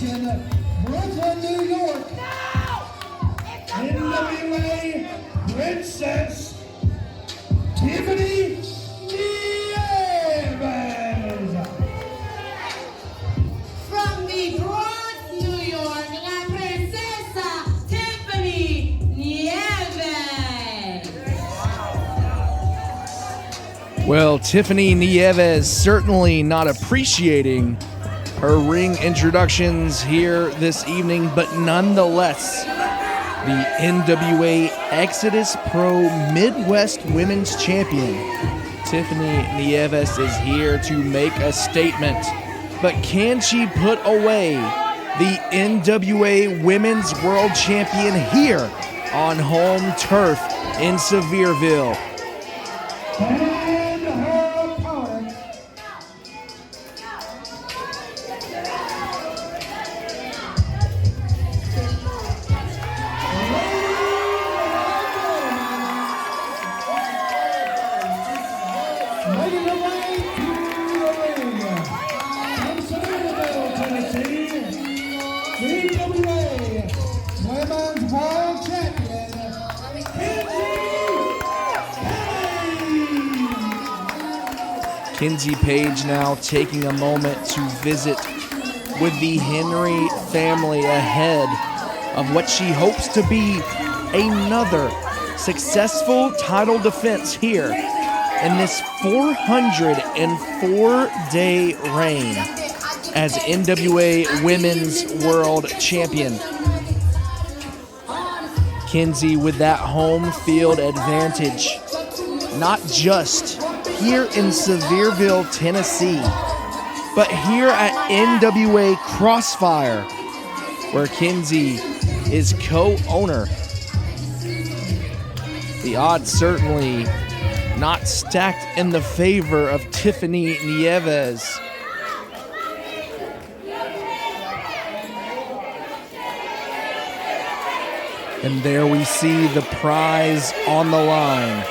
introduction, Brooklyn, New York, NWA Princess Tiffany Nieves. From the Bronx, New York, la princesa Tiffany Nieves. Well, Tiffany Nieves certainly not appreciating her ring introductions here this evening, but nonetheless, the NWA Exodus Pro Midwest Women's Champion, Tiffany Nieves, is here to make a statement. But can she put away the NWA Women's World Champion here on home turf in Sevierville? And her opponent, making her way to the ring, from Sevierville, Tennessee, NWA Women's World Champion, Kinsey Paige now taking a moment to visit with the Henry family ahead of what she hopes to be another successful title defense here in this 404-day reign as NWA Women's World Champion. Kinsey with that home field advantage, not just here in Sevierville, Tennessee, but here at NWA Crossfire, where Kinsey is co-owner. The odds certainly not stacked in the favor of Tiffany Nieves. And there we see the prize on the line.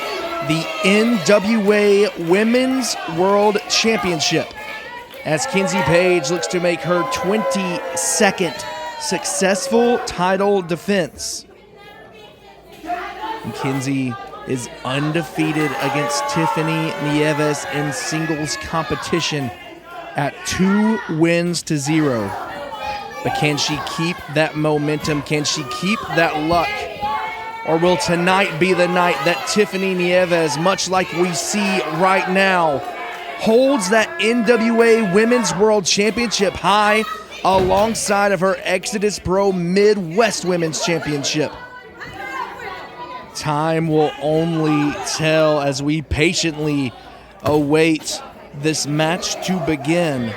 The NWA Women's World Championship, as Kinsey Paige looks to make her 22nd successful title defense. And Kinsey is undefeated against Tiffany Nieves in singles competition at 2-0. But can she keep that momentum? Can she keep that luck? Or will tonight be the night that Tiffany Nieves, much like we see right now, holds that NWA Women's World Championship high alongside of her Exodus Pro Midwest Women's Championship? Time will only tell as we patiently await this match to begin,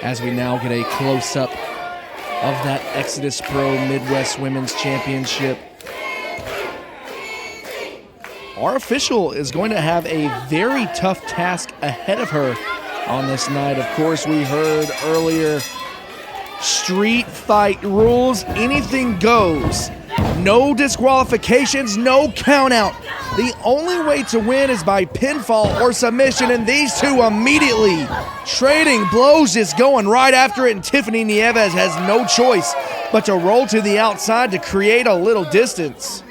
as we now get a close-up of that Exodus Pro Midwest Women's Championship. Our official is going to have a very tough task ahead of her on this night. Of course, we heard earlier, street fight rules, anything goes. No disqualifications, no count out. The only way to win is by pinfall or submission, and these two immediately trading blows, just going right after it, and Tiffany Nieves has no choice but to roll to the outside to create a little distance.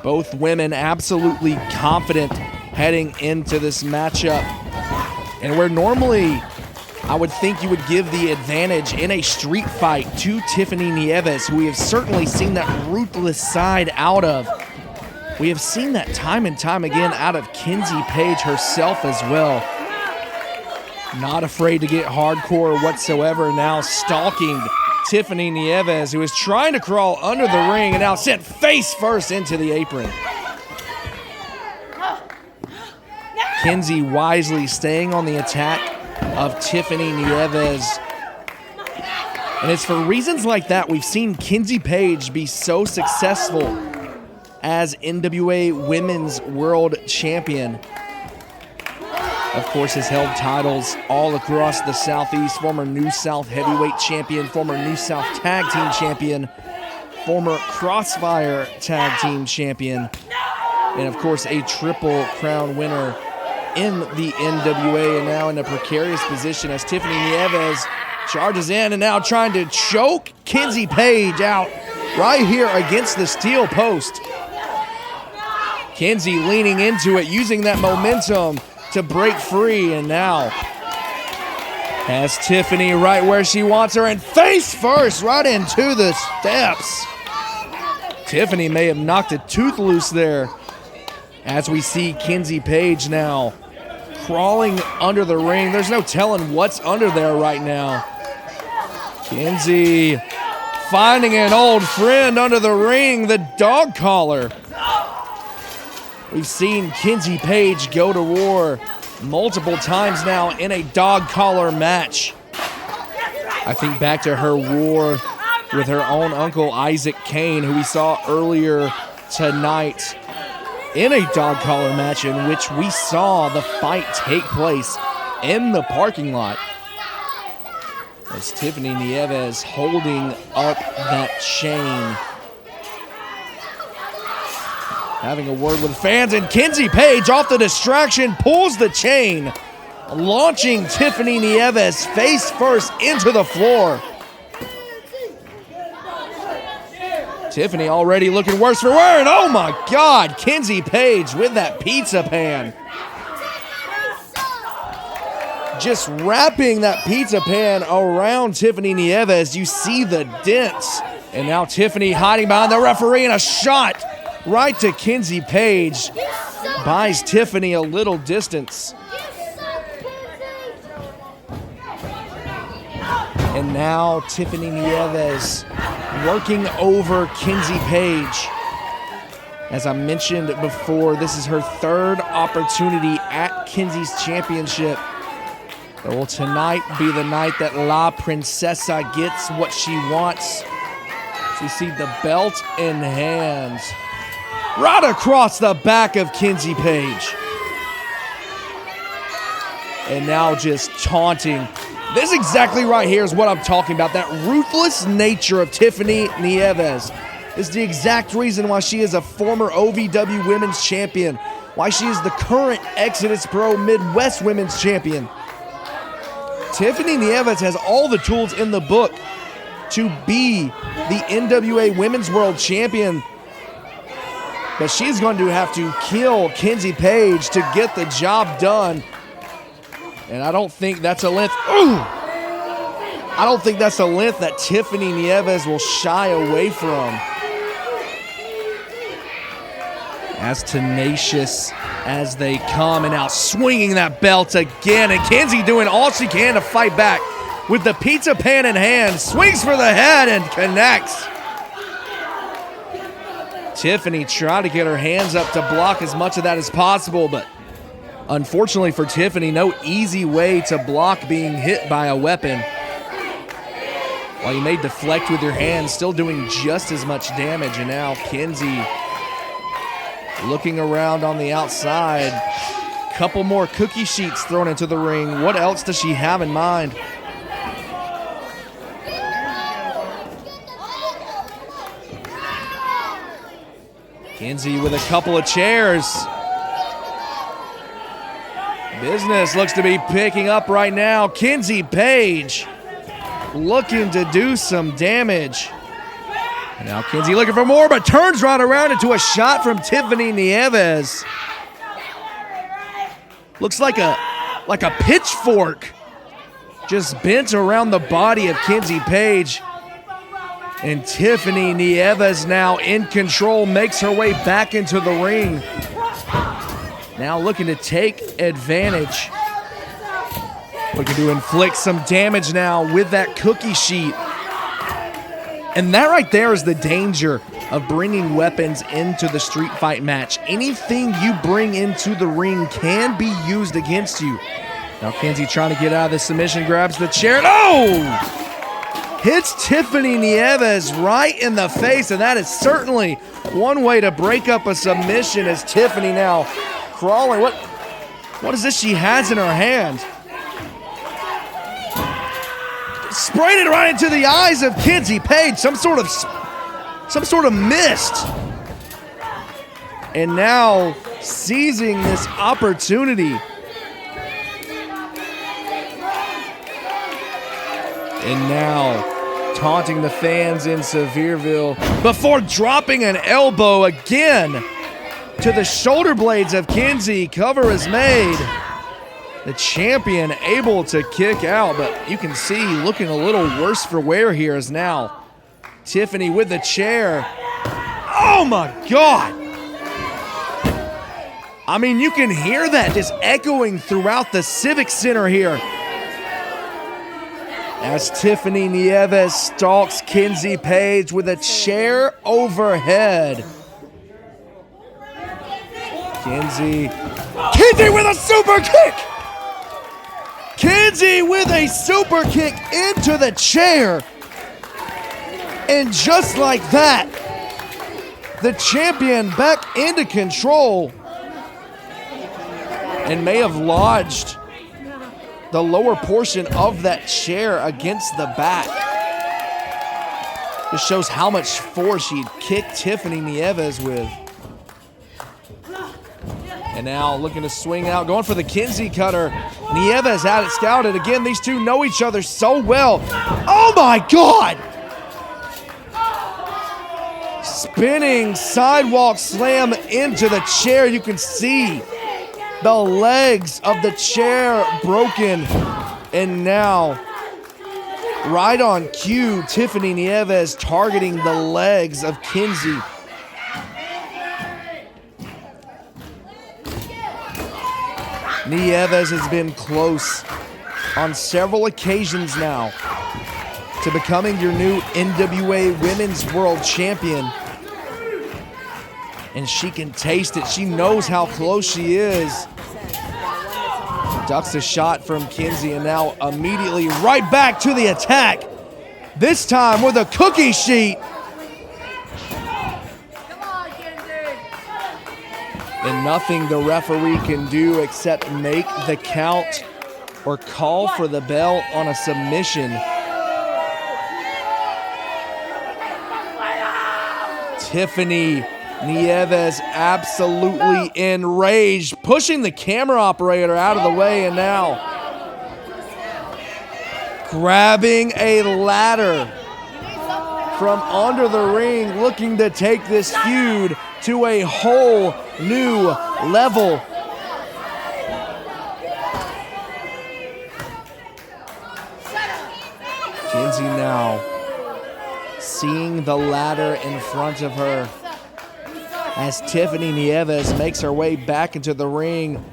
Both women absolutely confident heading into this matchup. And where normally I would think you would give the advantage in a street fight to Tiffany Nieves, who we have certainly seen that ruthless side out of. We have seen that time and time again out of Kinsey Paige herself as well. Not afraid to get hardcore whatsoever, now stalking Tiffany Nieves, who is trying to crawl under the ring and now sent face first into the apron. Kinsey wisely staying on the attack of Tiffany Nieves. And it's for reasons like that we've seen Kinsey Paige be so successful as NWA Women's World Champion. Of course, has held titles all across the Southeast, former New South Heavyweight Champion, former New South Tag Team Champion, former Crossfire Tag Team Champion, and of course a Triple Crown winner in the NWA, and now in a precarious position as Tiffany Nieves charges in and now trying to choke Kinsey Paige out right here against the steel post. Kinsey leaning into it, using that momentum to break free, and now has Tiffany right where she wants her, and face first right into the steps. Tiffany may have knocked a tooth loose there, as we see Kinsey Paige now crawling under the ring. There's no telling what's under there right now. Kinsey finding an old friend under the ring, the dog collar. We've seen Kinsey Paige go to war multiple times now in a dog collar match. I think back to her war with her own uncle Isaac Kane, who we saw earlier tonight in a dog collar match in which we saw the fight take place in the parking lot. As Tiffany Nieves holding up that chain, having a word with fans, and Kinsey Paige off the distraction pulls the chain, launching Tiffany Nieves face first into the floor. Tiffany already looking worse for wear, and oh my God, Kinsey Paige with that pizza pan. Just wrapping that pizza pan around Tiffany Nieves. You see the dents. And now Tiffany hiding behind the referee, and a shot right to Kinsey Paige buys Tiffany a little distance. And now Tiffany Nieves working over Kinsey Paige. As I mentioned before, this is her third opportunity at Kinsey's championship. It will tonight be the night that La Princesa gets what she wants. So you see the belt in hand, right across the back of Kinsey Paige. And now just taunting. This exactly right here is what I'm talking about. That ruthless nature of Tiffany Nieves is the exact reason why she is a former OVW Women's Champion, why she is the current Exodus Pro Midwest Women's Champion. Tiffany Nieves has all the tools in the book to be the NWA Women's World Champion, but she's going to have to kill Kinsey Paige to get the job done. And I don't think that's a length. Ooh! I don't think that's a length that Tiffany Nieves will shy away from. As tenacious as they come, and now swinging that belt again, and Kinsey doing all she can to fight back with the pizza pan in hand, swings for the head and connects. Tiffany trying to get her hands up to block as much of that as possible, but unfortunately for Tiffany, no easy way to block being hit by a weapon. While you may deflect with your hands, still doing just as much damage. And now Kinsey looking around on the outside. Couple more cookie sheets thrown into the ring. What else does she have in mind? Kinsey with a couple of chairs. Business looks to be picking up right now. Kinsey Paige looking to do some damage. And now Kinsey looking for more, but turns right around into a shot from Tiffany Nieves. Looks like a pitchfork just bent around the body of Kinsey Paige. And Tiffany Nieves now in control, makes her way back into the ring. Now looking to take advantage. Looking to inflict some damage now with that cookie sheet. And that right there is the danger of bringing weapons into the street fight match. Anything you bring into the ring can be used against you. Now Kinsey trying to get out of the submission, grabs the chair. Oh! Hits Tiffany Nieves right in the face, and that is certainly one way to break up a submission as Tiffany now crawling. What is this she has in her hand? Sprayed it right into the eyes of Kinsey Paige. Some sort of mist. And now seizing this opportunity And now taunting the fans in Sevierville before dropping an elbow again to the shoulder blades of Kinsey. Cover is made. The champion able to kick out, but you can see looking a little worse for wear here is now Tiffany with the chair. Oh my God. I mean, you can hear that just echoing throughout the Civic Center here as Tiffany Nieves stalks Kinsey Paige with a chair overhead. Kinsey with a super kick! Kinsey with a super kick into the chair. And just like that, the champion back into control and may have lodged the lower portion of that chair against the back. This shows how much force she'd kicked Tiffany Nieves with. And now looking to swing out, going for the Kinsey cutter. Nieves had it scouted. Again, these two know each other so well. Oh my God! Spinning sidewalk slam into the chair. You can see the legs of the chair broken. And now, right on cue, Tiffany Nieves targeting the legs of Kinsey. Nieves has been close on several occasions now to becoming your new NWA Women's World Champion. And she can taste it. She knows how close she is. Ducks a shot from Kinsey and now immediately right back to the attack. This time with a cookie sheet. And nothing the referee can do except make the count or call for the bell on a submission. Tiffany Nieves absolutely enraged, pushing the camera operator out of the way, and now grabbing a ladder from under the ring, looking to take this feud to a whole new level. Kinsey now seeing the ladder in front of her as Tiffany Nieves makes her way back into the ring.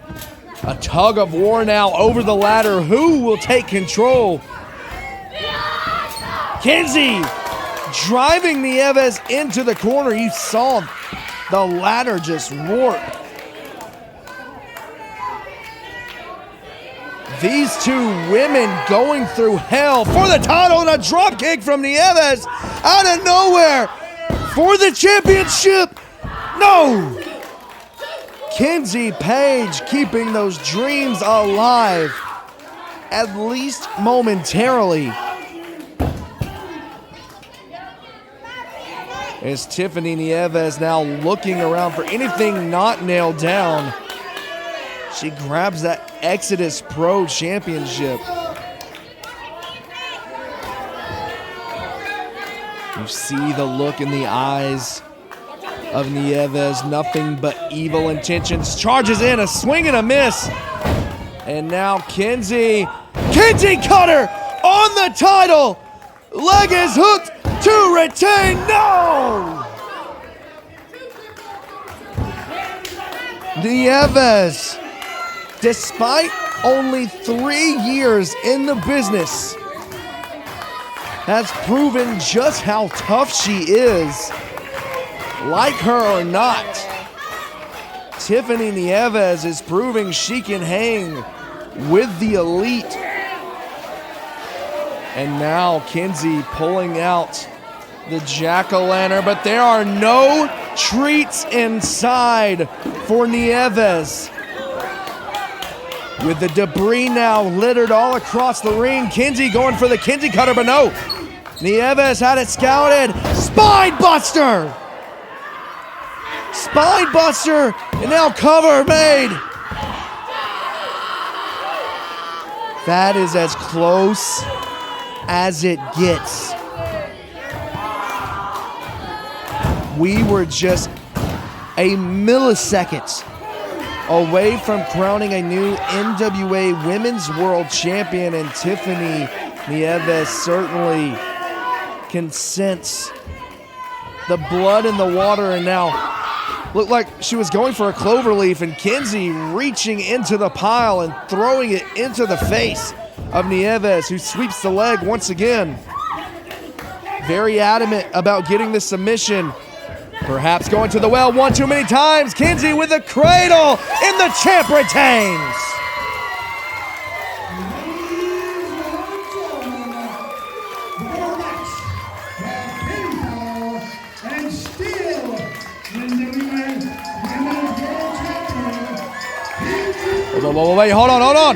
A tug of war now over the ladder. Who will take control? Kinsey driving Nieves into the corner. You saw the ladder just warp. These two women going through hell for the title, and a drop kick from Nieves out of nowhere for the championship. No! Kinsey Paige keeping those dreams alive, at least momentarily. As Tiffany Nieves now looking around for anything not nailed down, she grabs that Exodus Pro Championship. You see the look in the eyes of Nieves, nothing but evil intentions. Charges in, a swing and a miss. And now Kinsey cutter on the title. Leg is hooked to retain. No! Nieves, despite only 3 years in the business, has proven just how tough she is. Like her or not, Tiffany Nieves is proving she can hang with the elite. And now Kinsey pulling out the jack-o'-lantern, but there are no treats inside for Nieves. With the debris now littered all across the ring, Kinsey going for the Kinsey cutter, but no. Nieves had it scouted. Spine buster! Spine buster, and now cover made. That is as close as it gets. We were just a millisecond away from crowning a new NWA Women's World Champion, and Tiffany Nieves certainly can sense the blood in the water, and now looked like she was going for a cloverleaf, and Kinsey reaching into the pile and throwing it into the face of Nieves, who sweeps the leg once again. Very adamant about getting the submission. Perhaps going to the well one too many times. Kinsey with a cradle, and the champ retains. Wait, hold on.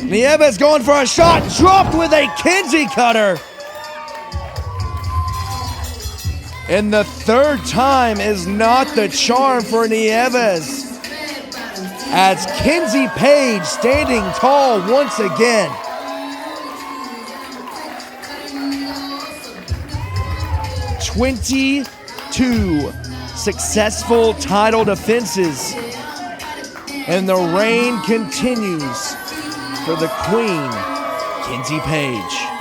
Nieves going for a shot, dropped with a Kinsey cutter. And the third time is not the charm for Nieves, as Kinsey Paige standing tall once again. "22 successful title defenses, and the reign continues for the Queen, Kinsey Paige."